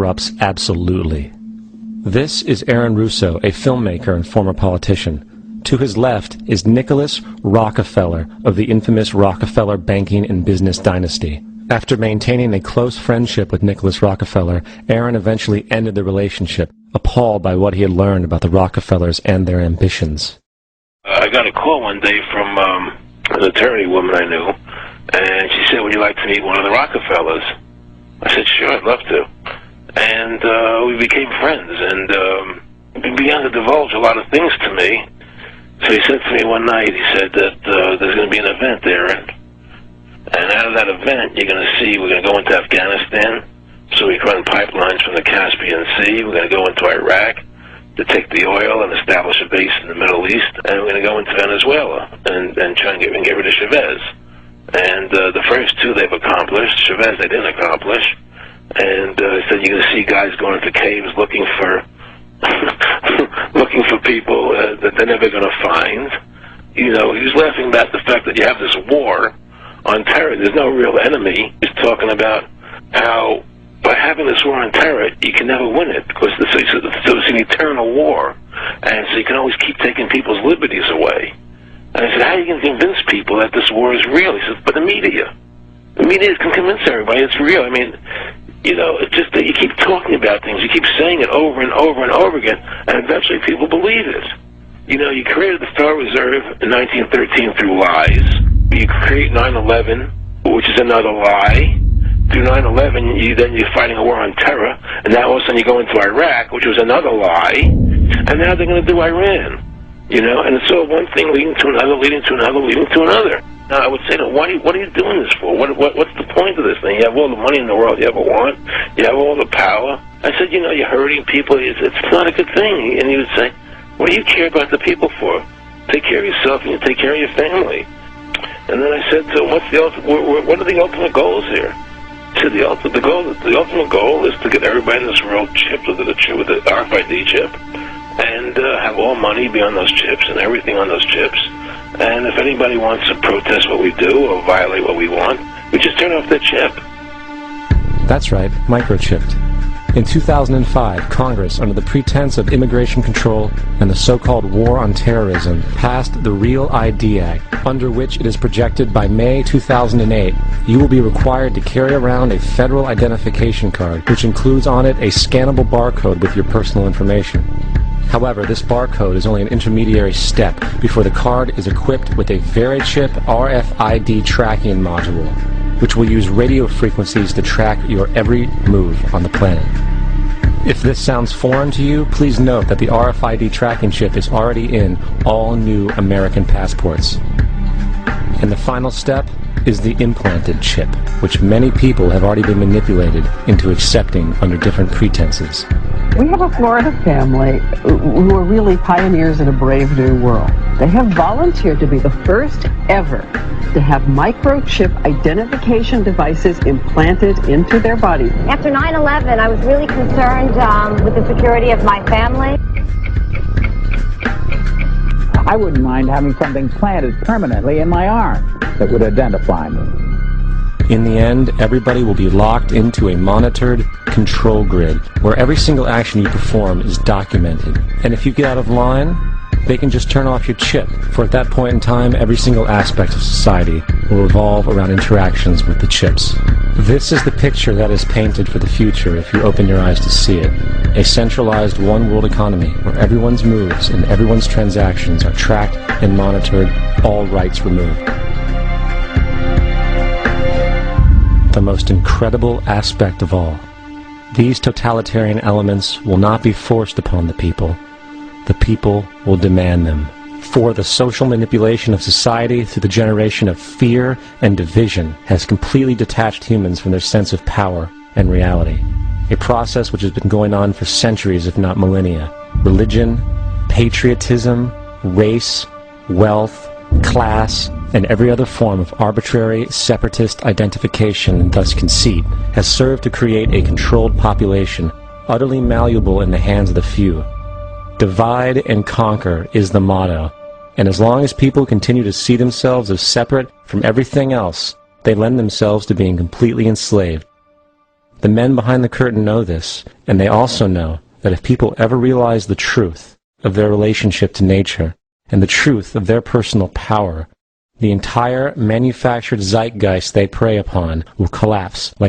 Erupts absolutely. This is Aaron Russo, a filmmaker and former politician. To his left is Nicholas Rockefeller of the infamous Rockefeller banking and business dynasty. After maintaining a close friendship with Nicholas Rockefeller, Aaron eventually ended the relationship, appalled by what he had learned about the Rockefellers and their ambitions. I got a call one day from an attorney woman I knew, and she said, "Would you like to meet one of the Rockefellers?" I said, "Sure, I'd love to." And we became friends, and he began to divulge a lot of things to me. So he said to me one night, he said that there's going to be an event there, and out of that event, you're going to see, we're going to go into Afghanistan, so we can run pipelines from the Caspian Sea. We're going to go into Iraq to take the oil and establish a base in the Middle East, and we're going to go into Venezuela and try and get rid of Chavez. And the first two they've accomplished. Chavez they didn't accomplish. And he said you're going to see guys going into caves looking for looking for people that they're never going to find. You know, he was laughing about the fact that you have this war on terror. There's no real enemy. He's talking about how by having this war on terror, you can never win it because it's an eternal war, and so you can always keep taking people's liberties away. And I said, how are you going to convince people that this war is real? He says, but the media can convince everybody it's real. I mean, you know, it's just that you keep talking about things, you keep saying it over and over and over again, and eventually people believe it. You know, you created the Federal Reserve in 1913 through lies. You create 9/11, which is another lie. Through 9/11, you're fighting a war on terror, and now all of a sudden you go into Iraq, which was another lie, and now they're going to do Iran. You know, and it's all one thing leading to another, leading to another, leading to another. Now, I would say, what are you doing this for? What's the point of this thing? You have all the money in the world you ever want. You have all the power. I said, you know, you're hurting people. It's not a good thing. And he would say, what do you care about the people for? Take care of yourself and you take care of your family. And then I said to him, what are the ultimate goals here? He said, the ultimate goal is to get everybody in this world chipped with the RFID chip, and have all money be on those chips and everything on those chips. And if anybody wants to protest what we do or violate what we want, we just turn off their chip. That's right, microchipped. In 2005, Congress, under the pretense of immigration control and the so-called war on terrorism, passed the Real ID Act, under which it is projected by May 2008, you will be required to carry around a federal identification card, which includes on it a scannable barcode with your personal information. However, this barcode is only an intermediary step before the card is equipped with a VeriChip RFID tracking module, which will use radio frequencies to track your every move on the planet. If this sounds foreign to you, please note that the RFID tracking chip is already in all new American passports. And the final step is the implanted chip, which many people have already been manipulated into accepting under different pretenses. We have a Florida family who are really pioneers in a brave new world. They have volunteered to be the first ever to have microchip identification devices implanted into their bodies. After 9/11, I was really concerned with the security of my family. I wouldn't mind having something planted permanently in my arm that would identify me. In the end, everybody will be locked into a monitored control grid where every single action you perform is documented. And if you get out of line, they can just turn off your chip, for at that point in time, every single aspect of society will revolve around interactions with the chips. This is the picture that is painted for the future if you open your eyes to see it. A centralized one-world economy where everyone's moves and everyone's transactions are tracked and monitored, all rights removed. The most incredible aspect of all. These totalitarian elements will not be forced upon the people. The people will demand them. For the social manipulation of society through the generation of fear and division has completely detached humans from their sense of power and reality. A process which has been going on for centuries, if not millennia. Religion, patriotism, race, wealth, class, and every other form of arbitrary, separatist identification and thus conceit has served to create a controlled population, utterly malleable in the hands of the few. Divide and conquer is the motto, and as long as people continue to see themselves as separate from everything else, they lend themselves to being completely enslaved. The men behind the curtain know this, and they also know that if people ever realize the truth of their relationship to nature and the truth of their personal power, the entire manufactured zeitgeist they prey upon will collapse like